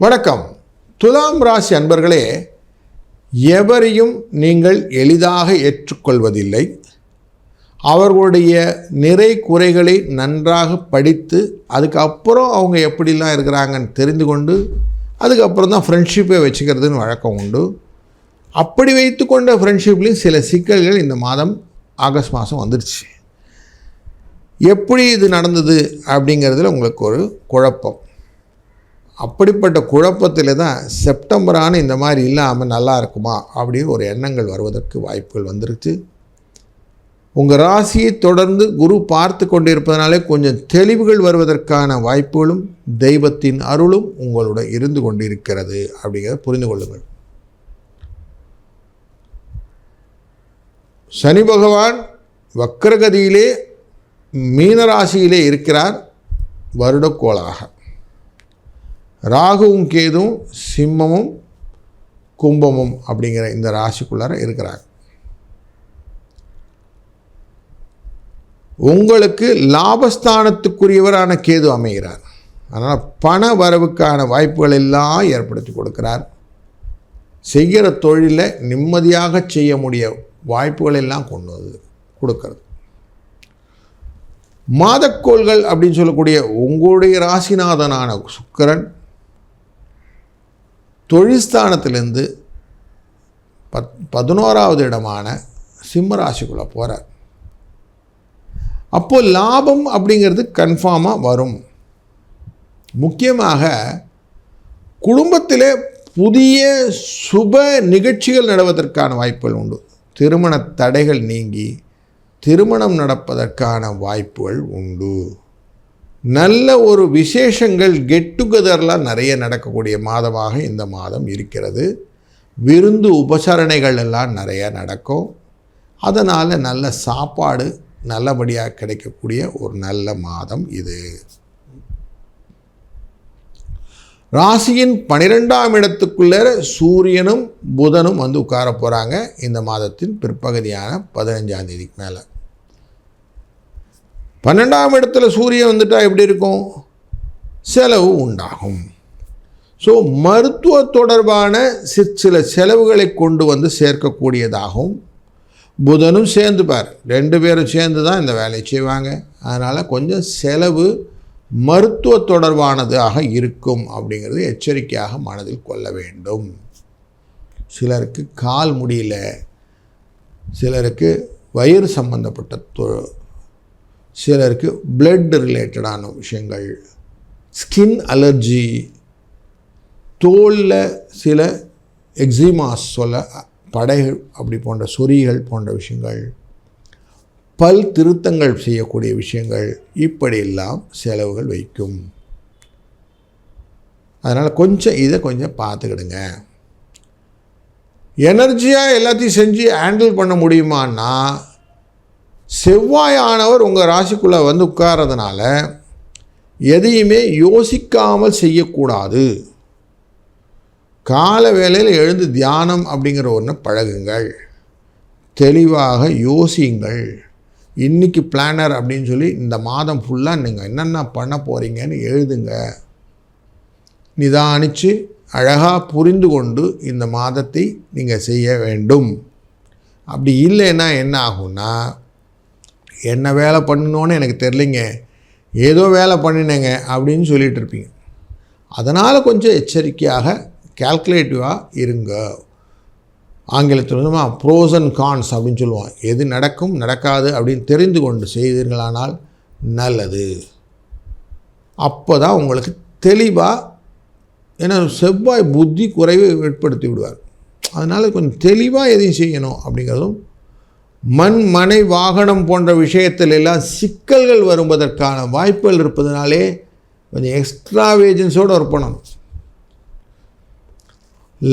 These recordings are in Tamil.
வணக்கம். துலாம் ராசி அன்பர்களே, எவரையும் நீங்கள் எளிதாக ஏற்றுக்கொள்வதில்லை. அவர்களுடைய நிறை குறைகளை நன்றாக படித்து அதுக்கப்புறம் அவங்க எப்படிலாம் இருக்கிறாங்கன்னு தெரிந்து கொண்டு அதுக்கப்புறம் தான் ஃப்ரெண்ட்ஷிப்பை வச்சுக்கிறதுன்னு வழக்கம் உண்டு. அப்படி வைத்து கொண்ட ஃப்ரெண்ட்ஷிப்லேயும் சில சிக்கல்கள் இந்த மாதம் ஆகஸ்ட் மாதம் வந்துடுச்சு. எப்படி இது நடந்தது அப்படிங்கிறதுல உங்களுக்கு ஒரு குழப்பம். அப்படிப்பட்ட குழப்பத்தில் தான் செப்டம்பரான இந்த மாதிரி இல்லாமல் நல்லா இருக்குமா அப்படின்னு ஒரு எண்ணங்கள் வருவதற்கு வாய்ப்புகள் வந்துருச்சு. உங்கள் ராசியை தொடர்ந்து குரு பார்த்து கொண்டிருப்பதனாலே கொஞ்சம் தெளிவுகள் வருவதற்கான வாய்ப்புகளும் தெய்வத்தின் அருளும் உங்களுடன் இருந்து கொண்டிருக்கிறது அப்படிங்கிறத புரிந்து கொள்ளுங்கள். சனி பகவான் வக்ரகதியிலே மீனராசியிலே இருக்கிறார் வருடக்கோளாக. ராகுவும் கேதுவும் சிம்மமும் கும்பமும் அப்படிங்கிற இந்த ராசிக்குள்ளார இருக்கிறார். உங்களுக்கு லாபஸ்தானத்துக்குரியவரான கேது அமைகிறார். அதனால் பண வரவுக்கான வாய்ப்புகள் எல்லாம் ஏற்படுத்தி கொடுக்கிறார். செய்கிற தொழிலை நிம்மதியாக செய்ய முடிய வாய்ப்புகள் எல்லாம் கொண்டு வந்து கொடுக்கிறது. மாதக்கோள்கள் அப்படின்னு சொல்லக்கூடிய உங்களுடைய ராசிநாதனான சுக்கிரன் தொழில்ஸ்தானத்திலிருந்து 11வது இடமான சிம்ம ராசிக்குள்ளே போகிறார். அப்போது லாபம் அப்படிங்கிறது கன்ஃபார்மாக வரும். முக்கியமாக குடும்பத்திலே புதிய சுப நிகழ்ச்சிகள் நடவதற்கான வாய்ப்புகள் உண்டு. திருமண தடைகள் நீங்கி திருமணம் நடப்பதற்கான வாய்ப்புகள் உண்டு. நல்ல ஒரு விசேஷங்கள் கெட் டுகெதர்லாம் நிறைய நடக்கக்கூடிய மாதமாக இந்த மாதம் இருக்கிறது. விருந்து உபசரணைகள் எல்லாம் நிறைய நடக்கும். அதனால் நல்ல சாப்பாடு நல்லபடியாக கிடைக்கக்கூடிய ஒரு நல்ல மாதம் இது. ராசியின் 12ஆம் இடத்துக்குள்ளே சூரியனும் புதனும் வந்து உட்கார போகிறாங்க இந்த மாதத்தின் பிற்பகுதியான 15ஆம் தேதிக்கு மேலே. 12ஆம் இடத்துல சூரியன் வந்துட்டால் எப்படி இருக்கும்? செலவு உண்டாகும். ஸோ மருத்துவ தொடர்பான சில செலவுகளை கொண்டு வந்து சேர்க்கக்கூடியதாகவும் புதனும் சேர்ந்துப்பார். 2 பேரும் சேர்ந்து தான் இந்த வேலையை செய்வாங்க. அதனால் கொஞ்சம் செலவு மருத்துவ தொடர்பானதாக இருக்கும் அப்படிங்கிறது எச்சரிக்கையாக மனதில் கொள்ள வேண்டும். சிலருக்கு கால் முடியல, சிலருக்கு வயிறு சம்பந்தப்பட்ட சிலருக்கு பிளட் ரிலேட்டடான விஷயங்கள், ஸ்கின் அலர்ஜி, தோலில் சில எக்ஸிமாஸ் சொல்ல படைகள் அப்படி போன்ற சொறிகள் போன்ற விஷயங்கள், பல் திருத்தங்கள் செய்யக்கூடிய விஷயங்கள், இப்படியெல்லாம் செலவுகள் வைக்கும். அதனால் இதை கொஞ்சம் பார்த்துக்கிடுங்க. எனர்ஜியாக எல்லாத்தையும் செஞ்சு ஹேண்டில் பண்ண முடியுமான்னா செவ்வாயானவர் உங்கள் ராசிக்குள்ளே வந்து உட்கார்றதுனால எதையுமே யோசிக்காமல் செய்யக்கூடாது. கால வேளையில் எழுந்து தியானம் அப்படிங்கிற ஒன்று பழகுங்கள். தெளிவாக யோசியுங்கள். இன்றைக்கி பிளானர் அப்படின்னு சொல்லி இந்த மாதம் ஃபுல்லாக நீங்கள் என்னென்ன பண்ண போகிறீங்கன்னு எழுதுங்க. நிதானித்து அழகாக புரிந்து கொண்டு இந்த மாதத்தை நீங்கள் செய்ய வேண்டும். அப்படி இல்லைன்னா என்ன ஆகும்னா, என்ன வேலை பண்ணணுன்னு எனக்கு தெரிலிங்க, ஏதோ வேலை பண்ணினேங்க அப்படின்னு சொல்லிகிட்டு இருப்பீங்க. அதனால் கொஞ்சம் எச்சரிக்கையாக கால்குலேட்டிவாக இருங்க. ஆங்கிலத்தில் வந்து ப்ரோஸ் அண்ட் கான்ஸ் அப்படின்னு சொல்லுவான். எது நடக்கும் நடக்காது அப்படின்னு தெரிந்து கொண்டு செய்தீர்களானால் நல்லது. அப்போ தான் உங்களுக்கு தெளிவாக, ஏன்னா செவ்வாய் புத்தி குறைவு ஏற்படுத்தி விடுவார். அதனால் கொஞ்சம் தெளிவாக எதையும் செய்யணும் அப்படிங்கிறதும், மண் மனை வாகனம் போன்ற விஷயத்தில் எல்லாம் சிக்கல்கள் வருவதற்கான வாய்ப்புகள் இருப்பதனாலே கொஞ்சம் எக்ஸ்ட்ராவேஜன்ஸோடு ஒர்க் பண்ணணும்.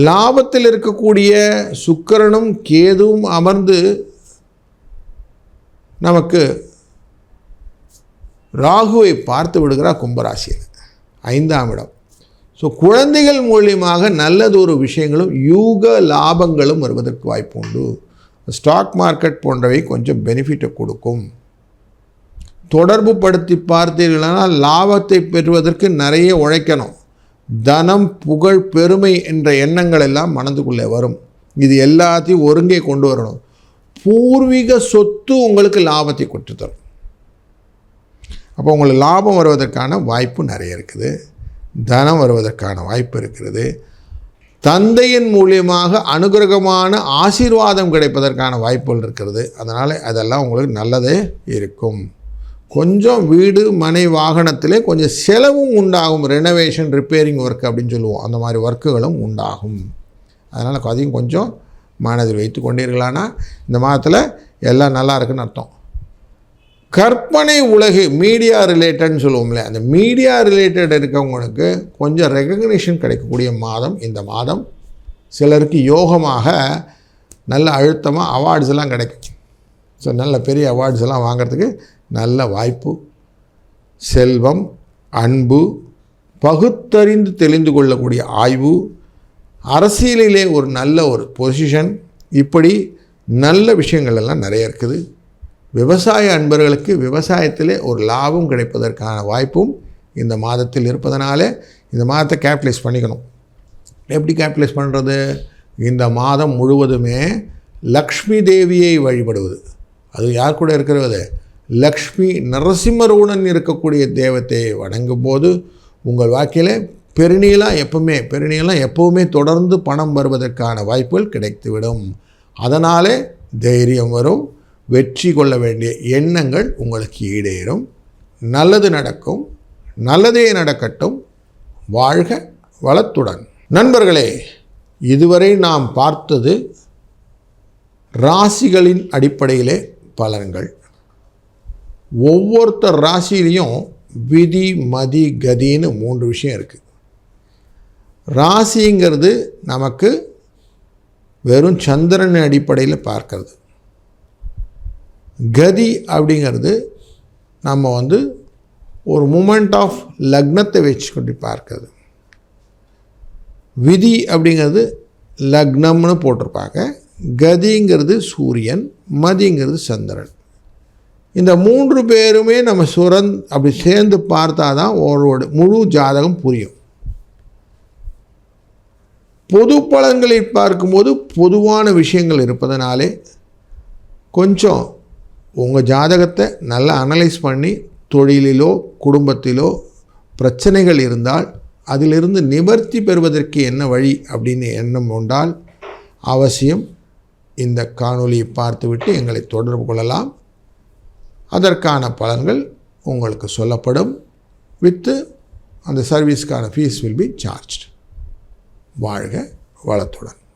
லாபத்தில் இருக்கக்கூடிய சுக்கிரனும் கேதுவும் அமர்ந்து நமக்கு ராகுவை பார்த்து விடுகிறார் கும்பராசியில் 5ஆம் இடம். ஸோ குழந்தைகள் மூலியமாக நல்லதொரு விஷயங்களும் யூக லாபங்களும் வருவதற்கு வாய்ப்பு உண்டு. ஸ்டாக் மார்க்கெட் போன்றவை கொஞ்சம் பெனிஃபிட்டை கொடுக்கும். தொடர்பு படுத்தி பார்த்தீர்களானால் லாபத்தை பெறுவதற்கு நிறைய உழைக்கணும். தனம், புகழ், பெருமை என்ற எண்ணங்கள் எல்லாம் மனதுக்குள்ளே வரும். இது எல்லாத்தையும் ஒருங்கே கொண்டு வரணும். பூர்வீக சொத்து உங்களுக்கு லாபத்தை கொண்டு தரும். அப்போ உங்களுக்கு லாபம் வருவதற்கான வாய்ப்பு நிறைய இருக்குது. தனம் வருவதற்கான வாய்ப்பு இருக்கிறது. தந்தையின் மூலியமாக அனுகிரகமான ஆசீர்வாதம் கிடைப்பதற்கான வாய்ப்புகள் இருக்கிறது. அதனால் அதெல்லாம் உங்களுக்கு நல்லதே இருக்கும். கொஞ்சம் வீடு, மனை, வாகனத்திலே கொஞ்சம் செலவும் உண்டாகும். ரெனோவேஷன், ரிப்பேரிங் ஒர்க் அப்படின்னு சொல்லுவோம். அந்த மாதிரி ஒர்க்குகளும் உண்டாகும். அதனால் அதையும் கொஞ்சம் மனதில் வைத்து கொண்டீர்களானா இந்த மாதத்தில் எல்லாம் நல்லா இருக்குன்னு அர்த்தம். கற்பனை உலகு, மீடியா ரிலேட்டட்னு சொல்லுவோம்ல, அந்த மீடியா ரிலேட்டட் இருக்கவங்களுக்கு கொஞ்சம் ரெகக்னிஷன் கிடைக்கக்கூடிய மாதம் இந்த மாதம். சிலருக்கு யோகமாக நல்ல அழுத்தமாக அவார்ட்ஸ் எல்லாம் கிடைக்கும். ஸோ நல்ல பெரிய அவார்ட்ஸ் எல்லாம் வாங்கிறதுக்கு நல்ல வாய்ப்பு. செல்வம், அன்பு, பகுத்தறிந்து தெளிந்து கொள்ளக்கூடிய ஆய்வு, அரசியலிலே ஒரு நல்ல ஒரு பொசிஷன், இப்படி நல்ல விஷயங்கள் எல்லாம் நிறைய இருக்குது. விவசாய அன்பர்களுக்கு விவசாயத்திலே ஒரு லாபம் கிடைப்பதற்கான வாய்ப்பும் இந்த மாதத்தில் இருப்பதனாலே இந்த மாதத்தை கேபிட்டலைஸ் பண்ணிக்கணும். எப்படி கேபிட்டலைஸ் பண்ணுறது? இந்த மாதம் முழுவதுமே லக்ஷ்மி தேவியை வழிபடுவது. அது யார் கூட இருக்கிறது? லக்ஷ்மி நரசிம்மருடன் இருக்கக்கூடிய தெய்வத்தை வணங்கும் போது உங்கள் வாழ்க்கையில் பெருநீளம் எப்பவுமே தொடர்ந்து பணம் வருவதற்கான வாய்ப்புகள் கிடைத்துவிடும். அதனாலே தைரியம் வரும். வெற்றி கொள்ள வேண்டிய எண்ணங்கள் உங்களுக்கு ஈடேறும். நல்லது நடக்கும். நல்லதே நடக்கட்டும். வாழ்க வளத்துடன். நண்பர்களே, இதுவரை நாம் பார்த்தது ராசிகளின் அடிப்படையிலே பலன்கள். ஒவ்வொருத்தர் ராசியிலையும் விதி, மதி, கதின்னு 3 விஷயம் இருக்குது. ராசிங்கிறது நமக்கு வெறும் சந்திரன் அடிப்படையில் பார்க்கறது. கதி அப்படிங்கிறது நம்ம ஒரு மூமெண்ட் ஆஃப் லக்னத்தை வச்சுக்கொண்டு பார்க்கறது. விதி அப்படிங்கிறது லக்னம்னு போட்டிருப்பாங்க. கதிங்கிறது சூரியன், மதிங்கிறது சந்திரன். இந்த 3 பேருமே நம்ம அப்படி சேர்ந்து பார்த்தா தான் ஒரு முழு ஜாதகம் புரியும். பொது பலன்களை பார்க்கும்போது பொதுவான விஷயங்கள் இருப்பதனாலே கொஞ்சம் உங்கள் ஜாதகத்தை நல்லா அனலைஸ் பண்ணி தொழிலிலோ குடும்பத்திலோ பிரச்சனைகள் இருந்தால் அதிலிருந்து நிவர்த்தி பெறுவதற்கு என்ன வழி அப்படின்னு எண்ணம் கொண்டால் அவசியம் இந்த காணொளியை பார்த்துவிட்டு எங்களை தொடர்பு கொள்ளலாம். அதற்கான பலன்கள் உங்களுக்கு சொல்லப்படும். வித்து அந்த சர்வீஸ்க்கான ஃபீஸ் வில் பி சார்ஜ்டு. வாழ்க வளத்துடன்.